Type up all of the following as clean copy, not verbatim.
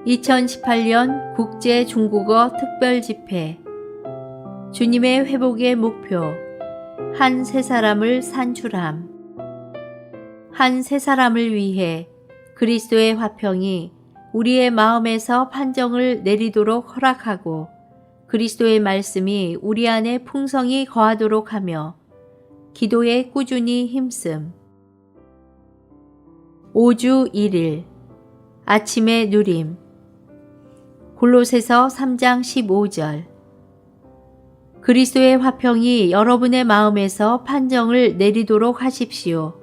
2018년 국제 중국어 특별집회. 주님의 회복의 목표. 한 세 사람을 산출함. 한 세 사람을 위해 그리스도의 화평이 우리의 마음에서 판정을 내리도록 허락하고 그리스도의 말씀이 우리 안에 풍성히 거하도록 하며 기도에 꾸준히 힘씀. 5주 1일 아침의 누림. 골로새서 3장 15절. 그리스도의 화평이 여러분의 마음에서 판정을 내리도록 하십시오.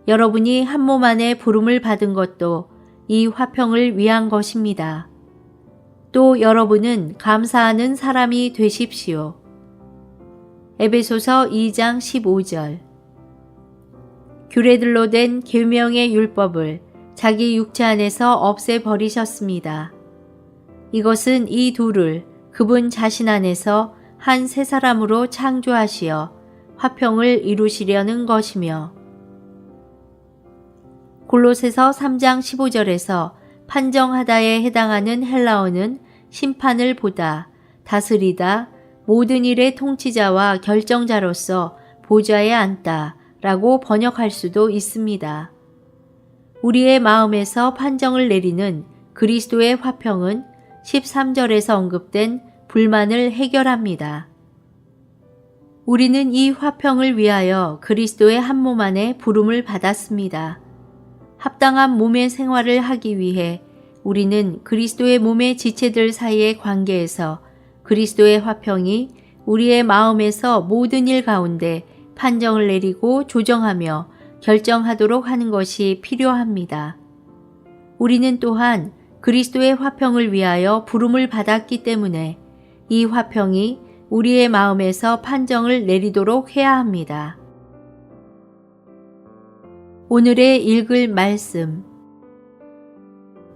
여러분이 한 몸 안에 부름을 받은 것도 이 화평을 위한 것입니다. 또 여러분은 감사하는 사람이 되십시오. 에베소서 2장 15절. 규례들로 된 계명의 율법을 자기 육체 안에서 없애버리셨습니다. 이것은 이 둘을 그분 자신 안에서 한 세 사람으로 창조하시어 화평을 이루시려는 것이며 골로새서 3장 15절에서 판정하다에 해당하는 헬라어는 심판을 보다, 다스리다, 모든 일의 통치자와 결정자로서 보좌에 앉다 라고 번역할 수도 있습니다. 우리의 마음에서 판정을 내리는 그리스도의 화평은 13절에서 언급된 불만을 해결합니다. 우리는 이 화평을 위하여 그리스도의 한 몸 안에 부름을 받았습니다. 합당한 몸의 생활을 하기 위해 우리는 그리스도의 몸의 지체들 사이의 관계에서 그리스도의 화평이 우리의 마음에서 모든 일 가운데 판정을 내리고 조정하며 결정하도록 하는 것이 필요합니다. 우리는 또한 그리스도의 화평을 위하여 부름을 받았기 때문에 이 화평이 우리의 마음에서 판정을 내리도록 해야 합니다. 오늘의 읽을 말씀.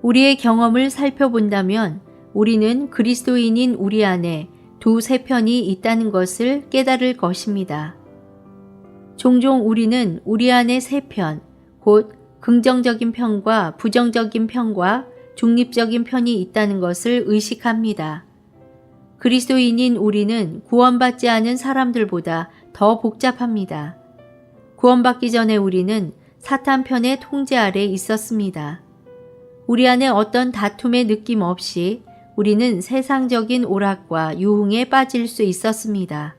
우리의 경험을 살펴본다면 우리는 그리스도인인 우리 안에 두세 편이 있다는 것을 깨달을 것입니다. 종종 우리는 우리 안에 세 편, 곧 긍정적인 편과 부정적인 편과 중립적인 편이 있다는 것을 의식합니다. 그리스도인인 우리는 구원받지 않은 사람들보다 더 복잡합니다. 구원받기 전에 우리는 사탄 편의 통제 아래 있었습니다. 우리 안에 어떤 다툼의 느낌 없이 우리는 세상적인 오락과 유흥에 빠질 수 있었습니다.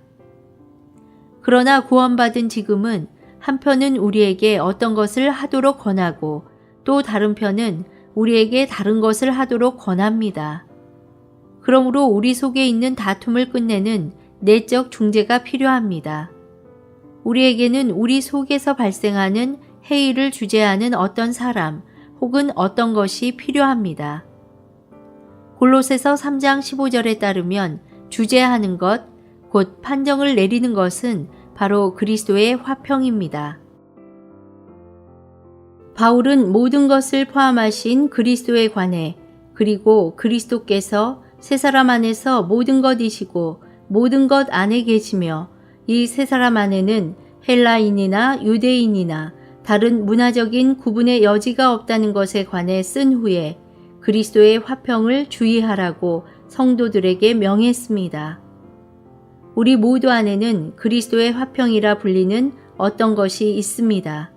그러나 구원받은 지금은 한편은 우리에게 어떤 것을 하도록 권하고 또 다른 편은 우리에게 다른 것을 하도록 권합니다. 그러므로 우리 속에 있는 다툼을 끝내는 내적 중재가 필요합니다. 우리에게는 우리 속에서 발생하는 해이를 주재하는 어떤 사람 혹은 어떤 것이 필요합니다. 골로새서 3장 15절에 따르면 주재하는 것, 곧 판정을 내리는 것은 바로 그리스도의 화평입니다. 바울은 모든 것을 포함하신 그리스도에 관해 그리고 그리스도께서 세 사람 안에서 모든 것이시고 모든 것 안에 계시며 이 세 사람 안에는 헬라인이나 유대인이나 다른 문화적인 구분의 여지가 없다는 것에 관해 쓴 후에 그리스도의 화평을 주의하라고 성도들에게 명했습니다. 우리 모두 안에는 그리스도의 화평이라 불리는 어떤 것이 있습니다.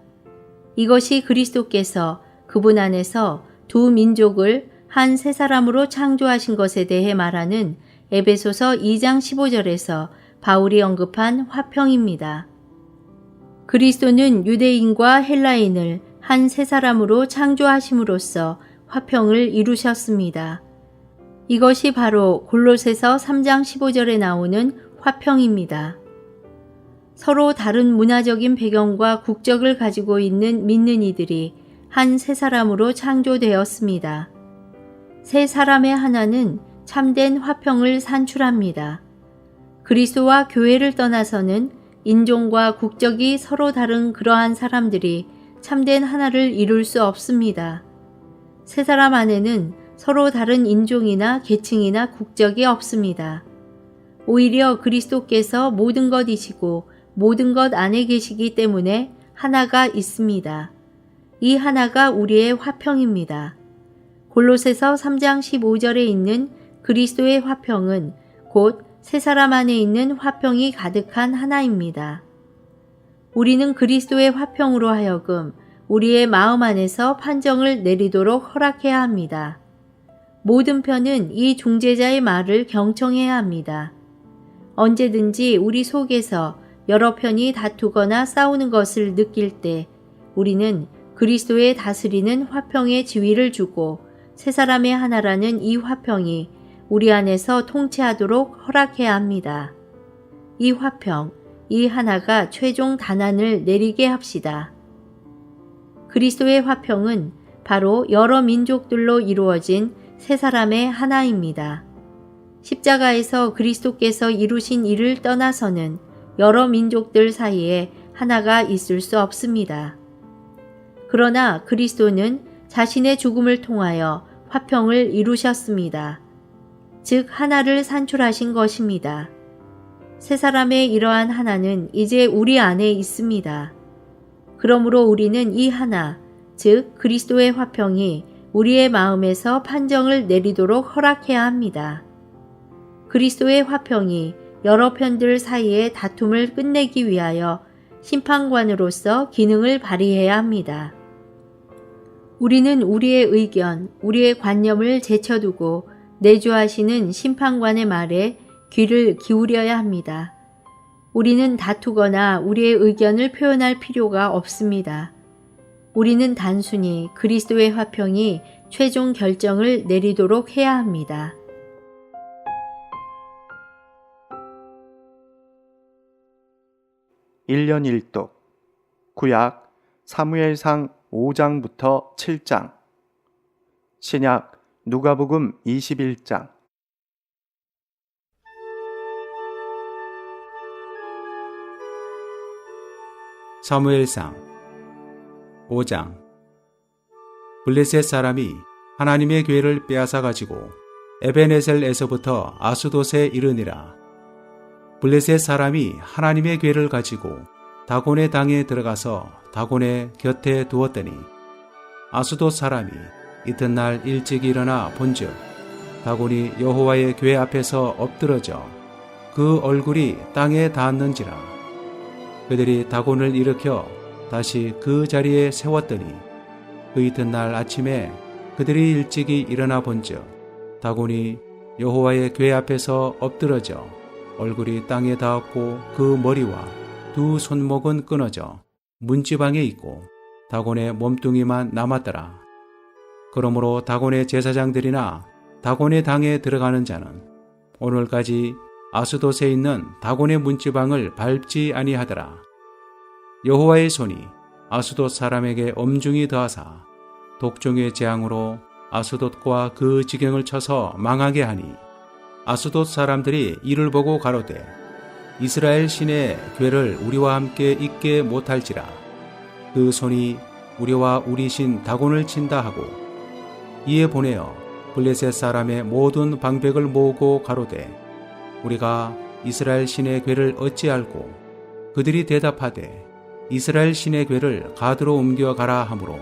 이것이 그리스도께서 그분 안에서 두 민족을 한 세 사람으로 창조하신 것에 대해 말하는 에베소서 2장 15절에서 바울이 언급한 화평입니다. 그리스도는 유대인과 헬라인을 한 세 사람으로 창조하심으로써 화평을 이루셨습니다. 이것이 바로 골로새서 3장 15절에 나오는 화평입니다. 서로 다른 문화적인 배경과 국적을 가지고 있는 믿는 이들이 한 세 사람으로 창조되었습니다. 세 사람의 하나는 참된 화평을 산출합니다. 그리스도와 교회를 떠나서는 인종과 국적이 서로 다른 그러한 사람들이 참된 하나를 이룰 수 없습니다. 세 사람 안에는 서로 다른 인종이나 계층이나 국적이 없습니다. 오히려 그리스도께서 모든 것이시고 모든 것 안에 계시기 때문에 하나가 있습니다. 이 하나가 우리의 화평입니다. 골로새서 3장 15절에 있는 그리스도의 화평은 곧 새 사람 안에 있는 화평이 가득한 하나입니다. 우리는 그리스도의 화평으로 하여금 우리의 마음 안에서 판정을 내리도록 허락해야 합니다. 모든 편은 이 중재자의 말을 경청해야 합니다. 언제든지 우리 속에서 여러 편이 다투거나 싸우는 것을 느낄 때 우리는 그리스도의 다스리는 화평의 지위를 주고 세 사람의 하나라는 이 화평이 우리 안에서 통치하도록 허락해야 합니다. 이 화평, 이 하나가 최종 단안을 내리게 합시다. 그리스도의 화평은 바로 여러 민족들로 이루어진 세 사람의 하나입니다. 십자가에서 그리스도께서 이루신 일을 떠나서는 여러 민족들 사이에 하나가 있을 수 없습니다. 그러나 그리스도는 자신의 죽음을 통하여 화평을 이루셨습니다. 즉 하나를 산출하신 것입니다. 세 사람의 이러한 하나는 이제 우리 안에 있습니다. 그러므로 우리는 이 하나, 즉 그리스도의 화평이 우리의 마음에서 판정을 내리도록 허락해야 합니다. 그리스도의 화평이 여러 편들 사이의 다툼을 끝내기 위하여 심판관으로서 기능을 발휘해야 합니다. 우리는 우리의 의견, 우리의 관념을 제쳐두고 내주하시는 심판관의 말에 귀를 기울여야 합니다. 우리는 다투거나 우리의 의견을 표현할 필요가 없습니다. 우리는 단순히 그리스도의 화평이 최종 결정을 내리도록 해야 합니다. (1년 1독) 구약 사무엘상 5장부터 7장, 신약 누가복음 21장. 사무엘상 5장. 블레셋 사람이 하나님의 궤를 빼앗아 가지고 에베네셀에서부터 아수돗에 이르니라. 블레셋 사람이 하나님의 궤를 가지고 다곤의 당에 들어가서 다곤의 곁에 두었더니 아수돗 사람이 이튿날 일찍 일어나 본즉 다곤이 여호와의 궤 앞에서 엎드러져 그 얼굴이 땅에 닿았는지라. 그들이 다곤을 일으켜 다시 그 자리에 세웠더니 그 이튿날 아침에 그들이 일찍이 일어나 본즉 다곤이 여호와의 궤 앞에서 엎드러져 얼굴이 땅에 닿았고 그 머리와 두 손목은 끊어져 문지방에 있고 다곤의 몸뚱이만 남았더라. 그러므로 다곤의 제사장들이나 다곤의 당에 들어가는 자는 오늘까지 아수돗에 있는 다곤의 문지방을 밟지 아니하더라. 여호와의 손이 아수돗 사람에게 엄중히 더하사 독종의 재앙으로 아수돗과 그 지경을 쳐서 망하게 하니 아수돗 사람들이 이를 보고 가로되 이스라엘 신의 궤를 우리와 함께 있게 못할지라. 그 손이 우리와 우리 신 다곤을 친다 하고 이에 보내어 블레셋 사람의 모든 방백을 모으고 가로되 우리가 이스라엘 신의 궤를 어찌 알고 그들이 대답하되 이스라엘 신의 궤를 가드로 옮겨가라 하므로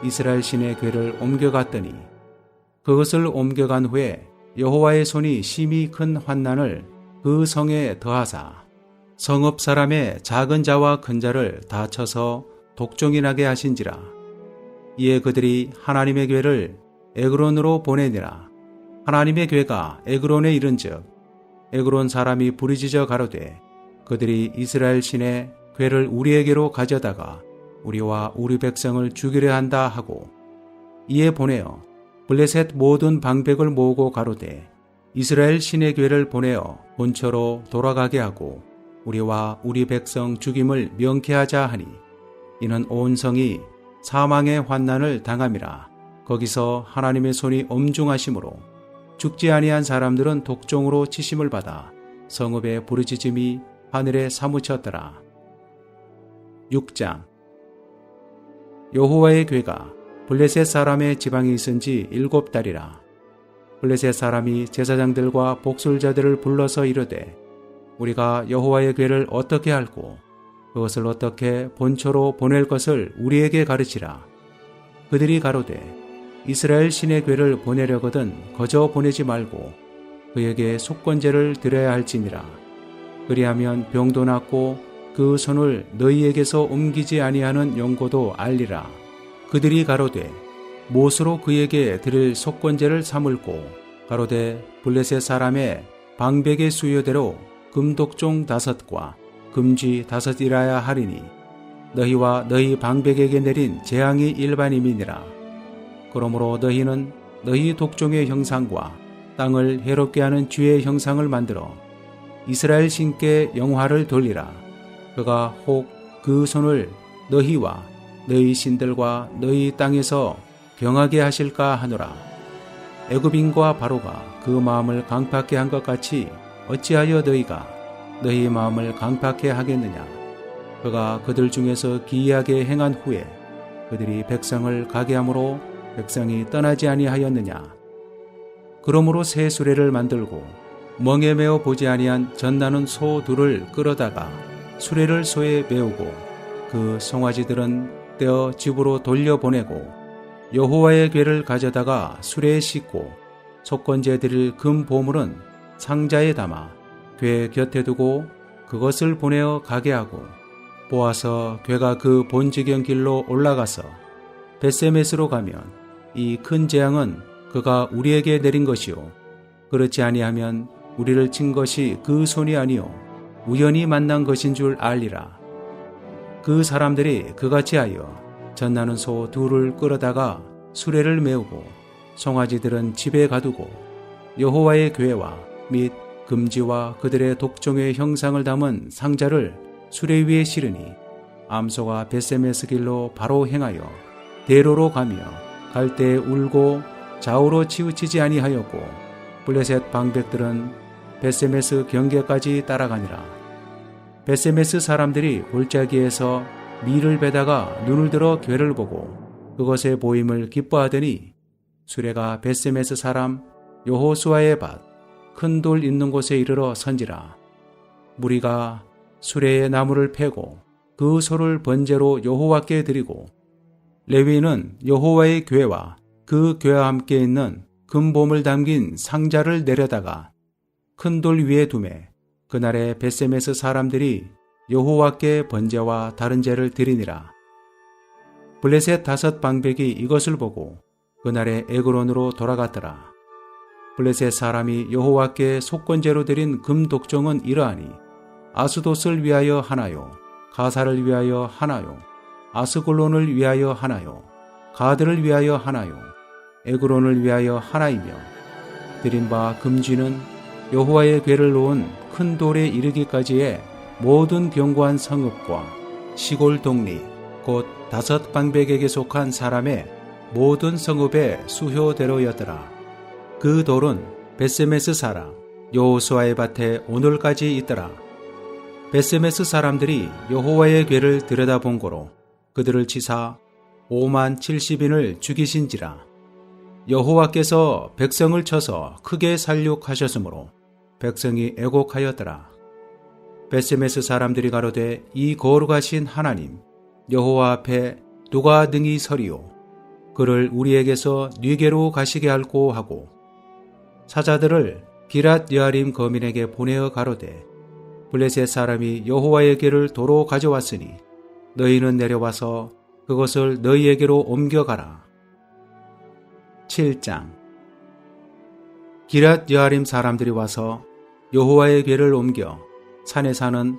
이스라엘 신의 궤를 옮겨갔더니 그것을 옮겨간 후에 여호와의 손이 심히 큰 환난을 그 성에 더하사 성읍 사람의 작은 자와 큰 자를 다 쳐서 독종이 나게 하신지라. 이에 그들이 하나님의 궤를 에그론으로 보내니라. 하나님의 궤가 에그론에 이른즉 에그론 사람이 부르짖어 가로되 그들이 이스라엘 신의 궤를 우리에게로 가져다가 우리와 우리 백성을 죽이려 한다 하고 이에 보내어 블레셋 모든 방백을 모으고 가로되 이스라엘 신의 궤를 보내어 본처로 돌아가게 하고 우리와 우리 백성 죽임을 명쾌하자 하니 이는 온 성이 사망의 환난을 당함이라. 거기서 하나님의 손이 엄중하심으로 죽지 아니한 사람들은 독종으로 치심을 받아 성읍의 부르짖음이 하늘에 사무쳤더라. 6장. 여호와의 궤가 블레셋 사람의 지방에 있은 지 7달이라. 블레셋 사람이 제사장들과 복술자들을 불러서 이르되 우리가 여호와의 궤를 어떻게 알고 그것을 어떻게 본처로 보낼 것을 우리에게 가르치라. 그들이 가로되 이스라엘 신의 괴를 보내려거든 거저 보내지 말고 그에게 속건제를 드려야 할지니라. 그리하면 병도 낫고 그 손을 너희에게서 옮기지 아니하는 용고도 알리라. 그들이 가로되 못으로 그에게 드릴 속건제를 삼을고 가로되 블레셋 사람의 방백의 수요대로 금독종 5과 금쥐 5이라야 하리니 너희와 너희 방백에게 내린 재앙이 일반임이니라. 그러므로 너희는 너희 독종의 형상과 땅을 해롭게 하는 쥐의 형상을 만들어 이스라엘 신께 영화를 돌리라. 그가 혹 그 손을 너희와 너희 신들과 너희 땅에서 경하게 하실까 하노라. 애굽인과 바로가 그 마음을 강팍해 한 것 같이 어찌하여 너희가 너희 마음을 강팍해 하겠느냐. 그가 그들 중에서 기이하게 행한 후에 그들이 백성을 가게 함으로 백성이 떠나지 아니하였느냐. 그러므로 새 수레를 만들고 멍에 메어 보지 아니한 젖나는 소 둘을 끌어다가 수레를 소에 메우고 그 송아지들은 떼어 집으로 돌려보내고 여호와의 궤를 가져다가 수레에 싣고 속건제 드릴 금 보물은 상자에 담아 궤 곁에 두고 그것을 보내어 가게 하고 보아서 궤가 그 본지경 길로 올라가서 벳세메스로 가면 이 큰 재앙은 그가 우리에게 내린 것이요 그렇지 아니하면 우리를 친 것이 그 손이 아니요 우연히 만난 것인 줄 알리라. 그 사람들이 그같이 하여 젖나는 소 둘을 끌어다가 수레를 메우고 송아지들은 집에 가두고 여호와의 궤와 및 금지와 그들의 독종의 형상을 담은 상자를 수레 위에 실으니 암소가 벳세메스 길로 바로 행하여 대로로 가며 갈 때 울고 좌우로 치우치지 아니하였고 블레셋 방백들은 벳세메스 경계까지 따라가니라. 벳세메스 사람들이 골짜기에서 밀을 베다가 눈을 들어 궤를 보고 그것의 보임을 기뻐하더니 수레가 벳세메스 사람 여호수아의 밭 큰 돌 있는 곳에 이르러 선지라. 무리가 수레에 나무를 패고 그 소를 번제로 여호와께 드리고 레위는 여호와의 궤와 그 궤와 함께 있는 금봄을 담긴 상자를 내려다가 큰 돌 위에 두매 그날에 벳세메스 사람들이 여호와께 번제와 다른 제를 드리니라. 블레셋 5 방백이 이것을 보고 그날에 에그론으로 돌아갔더라. 블레셋 사람이 여호와께 속건제로 드린 금 독종은 이러하니 아스돗을 위하여 하나요, 가사를 위하여 하나요, 아스글론을 위하여 하나요, 가드를 위하여 하나요, 에그론을 위하여 하나이며 드린 바 금쥐는 여호와의 궤를 놓은 큰 돌에 이르기까지의 모든 견고한 성읍과 시골 동리 곧 5 방백에게 속한 사람의 모든 성읍의 수효대로였더라. 그 돌은 벳세메스 사람 여호수아의 밭에 오늘까지 있더라. 벳세메스 사람들이 여호와의 궤를 들여다본 고로 그들을 치사 570인을 죽이신지라. 여호와께서 백성을 쳐서 크게 살육하셨으므로 백성이 애곡하였더라. 벳세메스 사람들이 가로되 이 거룩하신 하나님 여호와 앞에 누가 능히 서리요 그를 우리에게서 뉘게로 가시게 할꼬 하고 사자들을 기랏 여아림 거민에게 보내어 가로되 블레셋 사람이 여호와의 궤를 도로 가져왔으니 너희는 내려와서 그것을 너희에게로 옮겨가라. 7장 기랏 여아림 사람들이 와서 여호와의 궤를 옮겨 산에 사는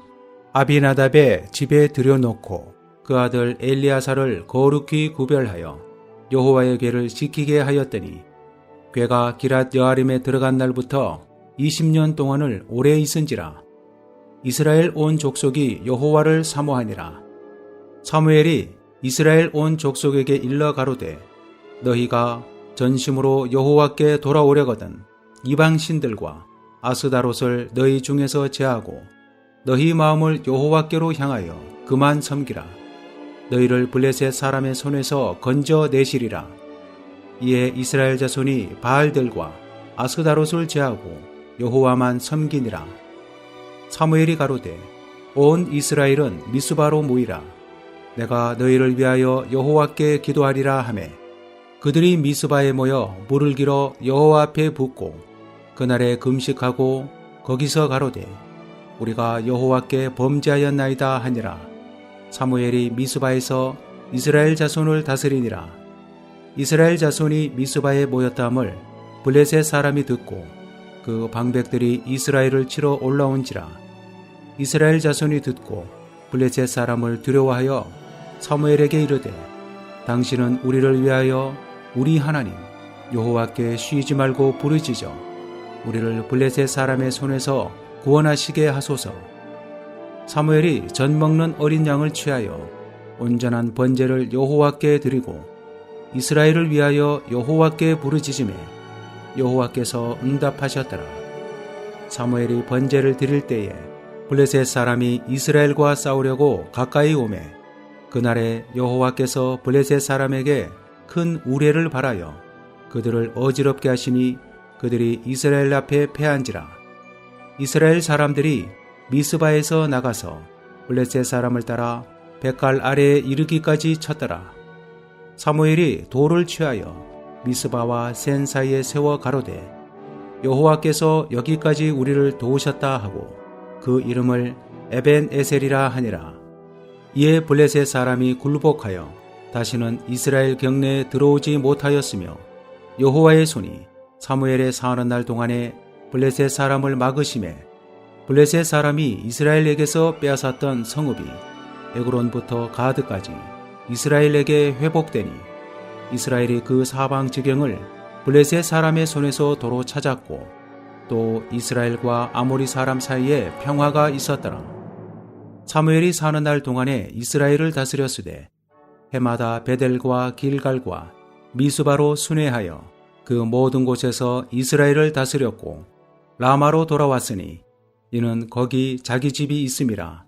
아비나답의 집에 들여놓고 그 아들 엘리아사를 거룩히 구별하여 여호와의 궤를 지키게 하였더니 궤가 기랏 여아림에 들어간 날부터 20년 동안을 오래 있은지라. 이스라엘 온 족속이 여호와를 사모하니라. 사무엘이 이스라엘 온 족속에게 일러 가로되 너희가 전심으로 여호와께 돌아오려거든 이방 신들과 아스다롯을 너희 중에서 제하고 너희 마음을 여호와께로 향하여 그만 섬기라. 너희를 블레셋 사람의 손에서 건져내시리라. 이에 이스라엘 자손이 바알들과 아스다롯을 제하고 여호와만 섬기니라. 사무엘이 가로되 온 이스라엘은 미스바로 모이라. 내가 너희를 위하여 여호와께 기도하리라 하매 그들이 미스바에 모여 물을 길어 여호와 앞에 붓고 그날에 금식하고 거기서 가로되 우리가 여호와께 범죄하였나이다 하니라. 사무엘이 미스바에서 이스라엘 자손을 다스리니라. 이스라엘 자손이 미스바에 모였다함을 블레셋 사람이 듣고 그 방백들이 이스라엘을 치러 올라온지라. 이스라엘 자손이 듣고 블레셋 사람을 두려워하여 사무엘에게 이르되 당신은 우리를 위하여 우리 하나님 여호와께 쉬지 말고 부르짖어 우리를 블레셋 사람의 손에서 구원하시게 하소서. 사무엘이 전 먹는 어린 양을 취하여 온전한 번제를 여호와께 드리고 이스라엘을 위하여 여호와께 부르짖으매 여호와께서 응답하셨더라. 사무엘이 번제를 드릴 때에 블레셋 사람이 이스라엘과 싸우려고 가까이 오매 그날에 여호와께서 블레셋 사람에게 큰 우레를 발하여 그들을 어지럽게 하시니 그들이 이스라엘 앞에 패한지라. 이스라엘 사람들이 미스바에서 나가서 블레셋 사람을 따라 벳갈 아래에 이르기까지 쳤더라. 사무엘이 돌을 취하여 미스바와 센 사이에 세워 가로되 여호와께서 여기까지 우리를 도우셨다 하고 그 이름을 에벤 에셀이라 하니라. 이에 블레셋 사람이 굴복하여 다시는 이스라엘 경내에 들어오지 못하였으며 여호와의 손이 사무엘의 사하는 날 동안에 블레셋 사람을 막으심에 블레셋 사람이 이스라엘에게서 빼앗았던 성읍이 에그론부터 가드까지 이스라엘에게 회복되니 이스라엘이 그 사방 지경을 블레셋 사람의 손에서 도로 찾았고 또 이스라엘과 아모리 사람 사이에 평화가 있었더라. 사무엘이 사는 날 동안에 이스라엘을 다스렸으되 해마다 베델과 길갈과 미스바로 순회하여 그 모든 곳에서 이스라엘을 다스렸고 라마로 돌아왔으니 이는 거기 자기 집이 있음이라.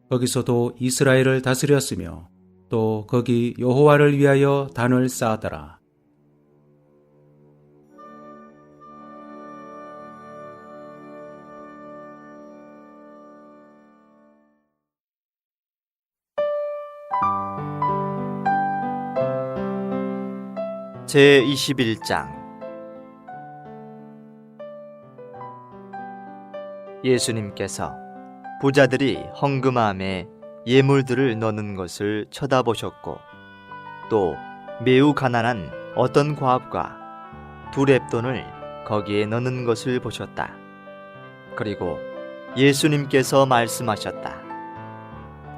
거기서도 이스라엘을 다스렸으며 또 거기 여호와를 위하여 단을 쌓았더라. 제21장 예수님께서 부자들이 헌금함에 예물들을 넣는 것을 쳐다보셨고 또 매우 가난한 어떤 과부가 두 렙돈을 거기에 넣는 것을 보셨다. 그리고 예수님께서 말씀하셨다.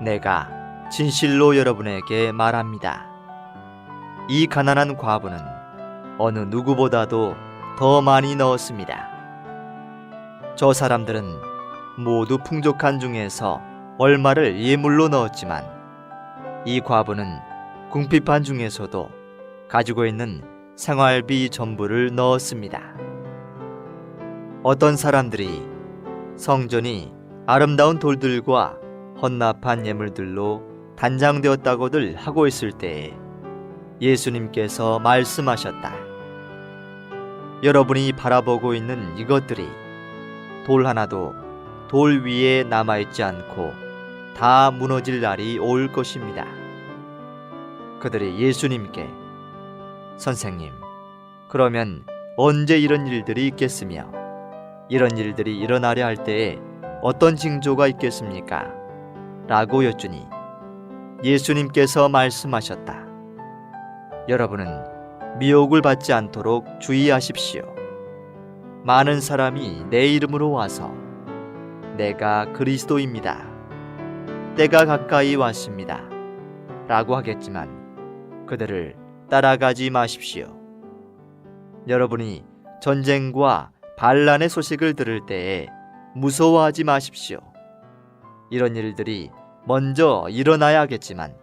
내가 진실로 여러분에게 말합니다. 이 가난한 과부는 어느 누구보다도 더 많이 넣었습니다. 저 사람들은 모두 풍족한 중에서 얼마를 예물로 넣었지만 이 과부는 궁핍한 중에서도 가지고 있는 생활비 전부를 넣었습니다. 어떤 사람들이 성전이 아름다운 돌들과 헌납한 예물들로 단장되었다고들 하고 있을 때에 예수님께서 말씀하셨다. 여러분이 바라보고 있는 이것들이 돌 하나도 돌 위에 남아있지 않고 다 무너질 날이 올 것입니다. 그들이 예수님께 선생님, 그러면 언제 이런 일들이 있겠으며 이런 일들이 일어나려 할 때에 어떤 징조가 있겠습니까? 라고 여쭈니 예수님께서 말씀하셨다. 여러분은 미혹을 받지 않도록 주의하십시오. 많은 사람이 내 이름으로 와서 내가 그리스도입니다. 때가 가까이 왔습니다. 라고 하겠지만 그들을 따라가지 마십시오. 여러분이 전쟁과 반란의 소식을 들을 때에 무서워하지 마십시오. 이런 일들이 먼저 일어나야겠지만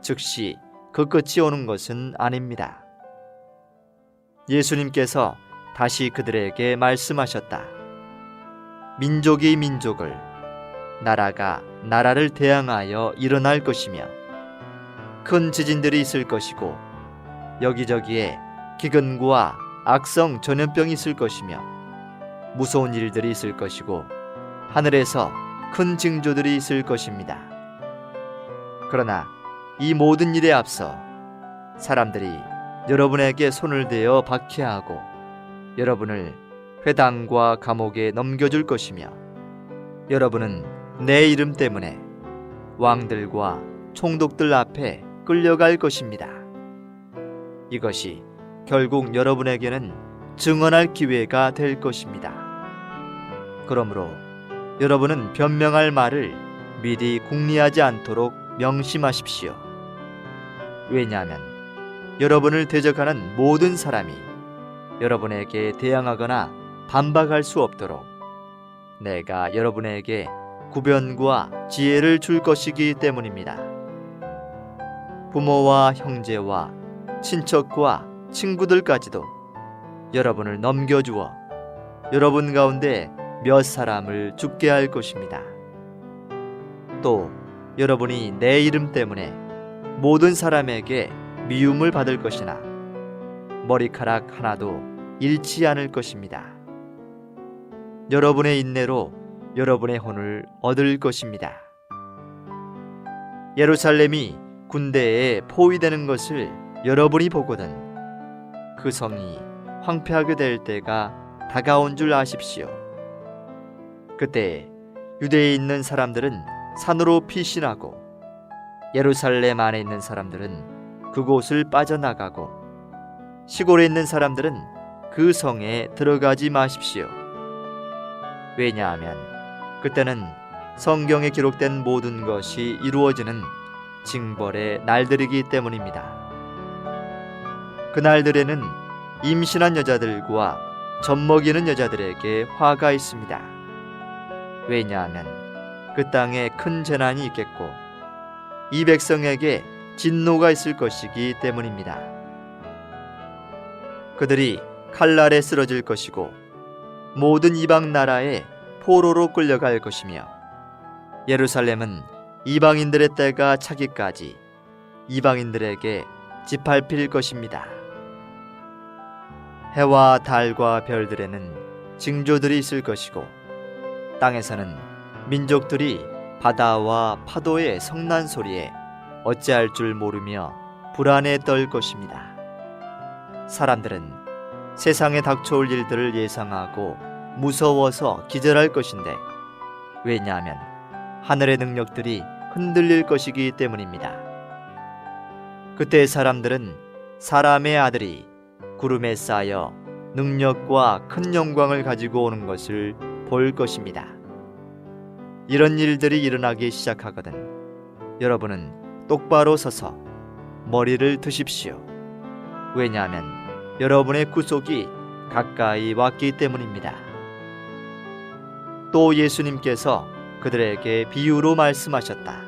즉시 그 끝이 오는 것은 아닙니다. 예수님께서 다시 그들에게 말씀하셨다. 민족이 민족을, 나라가 나라를 대항하여 일어날 것이며 큰 지진들이 있을 것이고 여기저기에 기근과 악성 전염병이 있을 것이며 무서운 일들이 있을 것이고 하늘에서 큰 징조들이 있을 것입니다. 그러나 이 모든 일에 앞서 사람들이 여러분에게 손을 대어 박해하고 여러분을 회당과 감옥에 넘겨줄 것이며 여러분은 내 이름 때문에 왕들과 총독들 앞에 끌려갈 것입니다. 이것이 결국 여러분에게는 증언할 기회가 될 것입니다. 그러므로 여러분은 변명할 말을 미리 궁리하지 않도록 명심하십시오. 왜냐하면 여러분을 대적하는 모든 사람이 여러분에게 대항하거나 반박할 수 없도록 내가 여러분에게 구변과 지혜를 줄 것이기 때문입니다. 부모와 형제와 친척과 친구들까지도 여러분을 넘겨주어 여러분 가운데 몇 사람을 죽게 할 것입니다. 또 여러분이 내 이름 때문에 모든 사람에게 미움을 받을 것이나 머리카락 하나도 잃지 않을 것입니다. 여러분의 인내로 여러분의 혼을 얻을 것입니다. 예루살렘이 군대에 포위되는 것을 여러분이 보거든 그 성이 황폐하게 될 때가 다가온 줄 아십시오. 그때 유대에 있는 사람들은 산으로 피신하고 예루살렘 안에 있는 사람들은 그곳을 빠져나가고 시골에 있는 사람들은 그 성에 들어가지 마십시오. 왜냐하면 그때는 성경에 기록된 모든 것이 이루어지는 징벌의 날들이기 때문입니다. 그 날들에는 임신한 여자들과 젖먹이는 여자들에게 화가 있습니다. 왜냐하면 그 땅에 큰 재난이 있겠고 이 백성에게 진노가 있을 것이기 때문입니다. 그들이 칼날에 쓰러질 것이고 모든 이방 나라에 포로로 끌려갈 것이며 예루살렘은 이방인들의 때가 차기까지 이방인들에게 짓밟힐 것입니다. 해와 달과 별들에는 징조들이 있을 것이고 땅에서는 민족들이 바다와 파도의 성난 소리에 어찌할 줄 모르며 불안에 떨 것입니다. 사람들은 세상에 닥쳐올 일들을 예상하고 무서워서 기절할 것인데 왜냐하면 하늘의 능력들이 흔들릴 것이기 때문입니다. 그때 사람들은 사람의 아들이 구름에 쌓여 능력과 큰 영광을 가지고 오는 것을 볼 것입니다. 이런 일들이 일어나기 시작하거든 여러분은 똑바로 서서 머리를 드십시오. 왜냐하면 여러분의 구속이 가까이 왔기 때문입니다. 또 예수님께서 그들에게 비유로 말씀하셨다.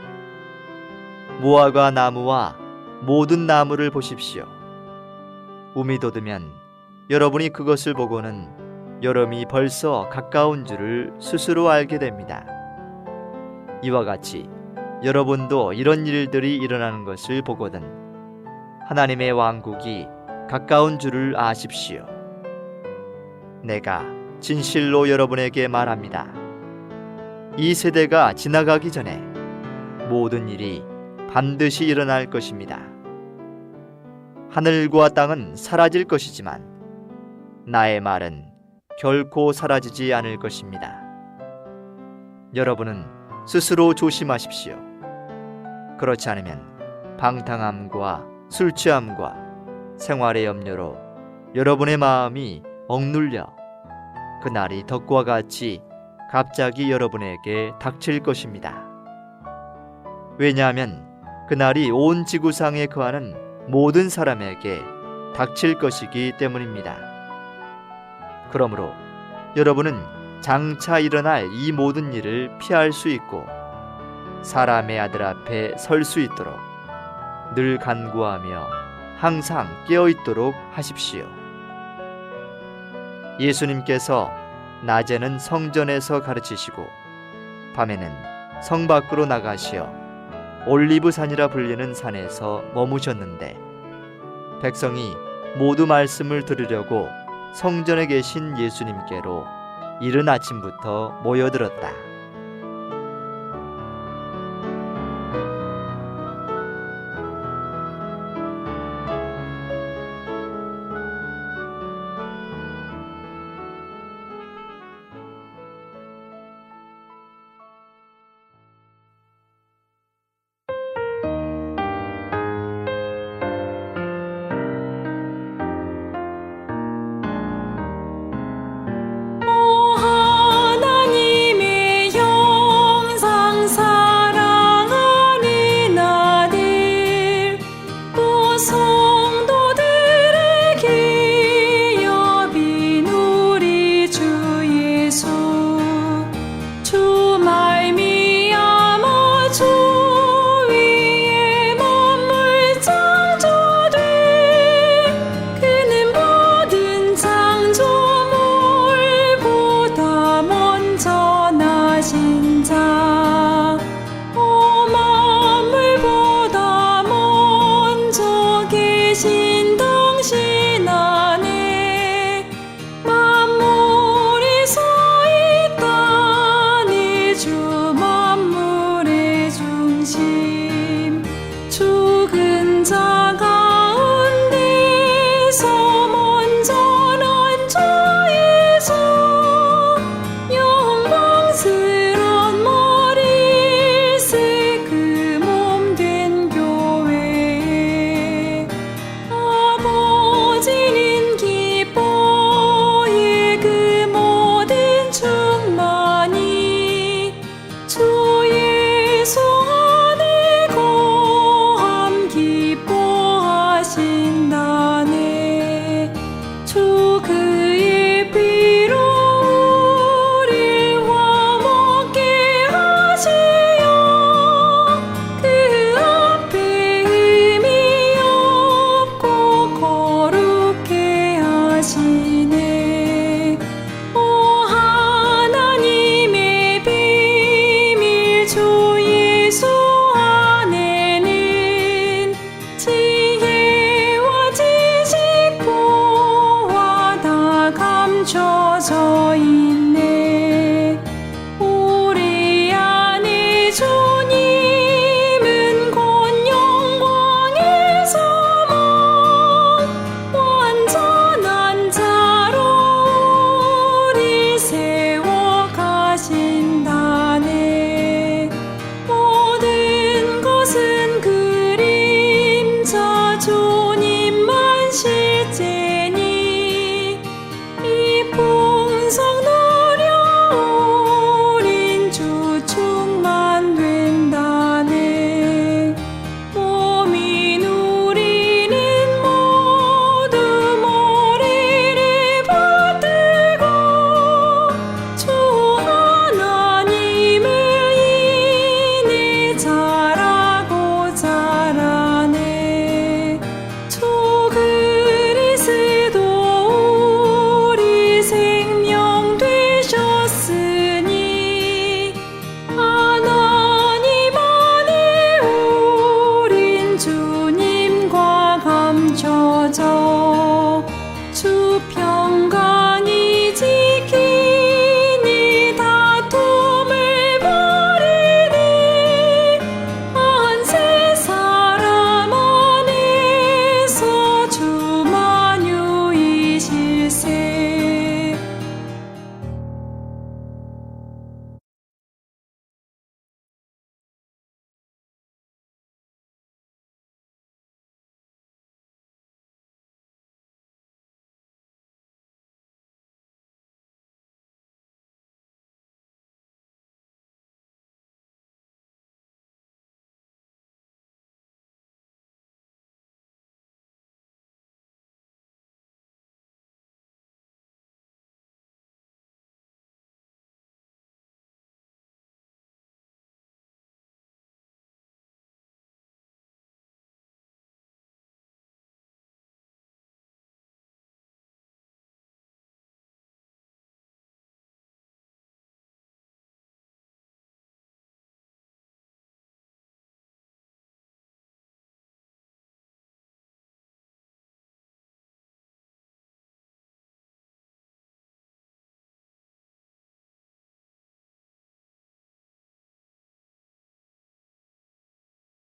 무화과 나무와 모든 나무를 보십시오. 움이 돋으면 여러분이 그것을 보고는 여름이 벌써 가까운 줄을 스스로 알게 됩니다. 이와 같이 여러분도 이런 일들이 일어나는 것을 보거든 하나님의 왕국이 가까운 줄을 아십시오. 내가 진실로 여러분에게 말합니다. 이 세대가 지나가기 전에 모든 일이 반드시 일어날 것입니다. 하늘과 땅은 사라질 것이지만 나의 말은 결코 사라지지 않을 것입니다. 여러분은 스스로 조심하십시오. 그렇지 않으면 방탕함과 술 취함과 생활의 염려로 여러분의 마음이 억눌려 그날이 덕과 같이 갑자기 여러분에게 닥칠 것입니다. 왜냐하면 그날이 온 지구상에 거하는 모든 사람에게 닥칠 것이기 때문입니다. 그러므로 여러분은 장차 일어날 이 모든 일을 피할 수 있고 사람의 아들 앞에 설 수 있도록 늘 간구하며 항상 깨어 있도록 하십시오. 예수님께서 낮에는 성전에서 가르치시고 밤에는 성 밖으로 나가시어 올리브산이라 불리는 산에서 머무셨는데 백성이 모두 말씀을 들으려고 성전에 계신 예수님께로 이른 아침부터 모여들었다. 손